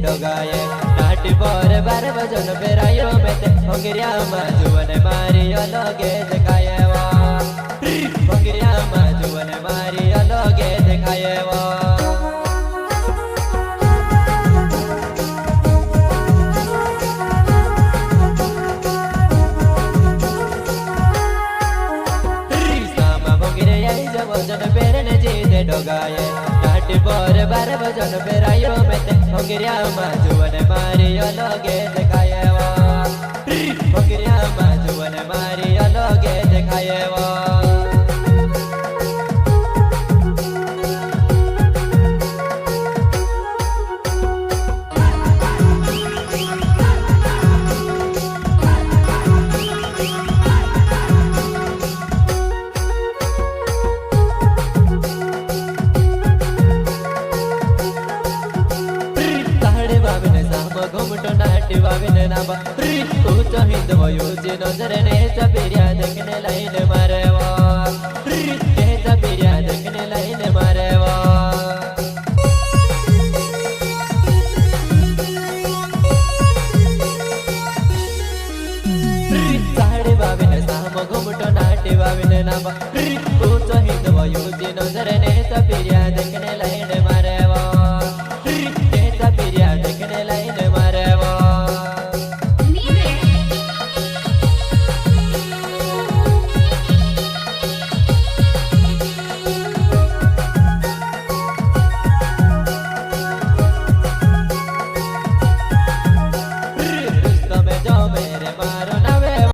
डोगाए नाटी पर 12 बजन बेरायो में ते भंगिरिया में जुवन मारी अलगे देखाए वो भंगिरिया में जुवन मारी अलगे देखाए वो भजन पेरने जीते डोगाए नाटी पर 12 बजन बेरायो में ते भंगिरिया में जुवन मारी अलगे देखाए वो भंगिरिया में जुवन मारी अलगे देखाए वो घुमटो नाटी वाविने नाबा ऊंचा हिंद वयो जी नजर ने चबिरिया देखने लाइन मारे वो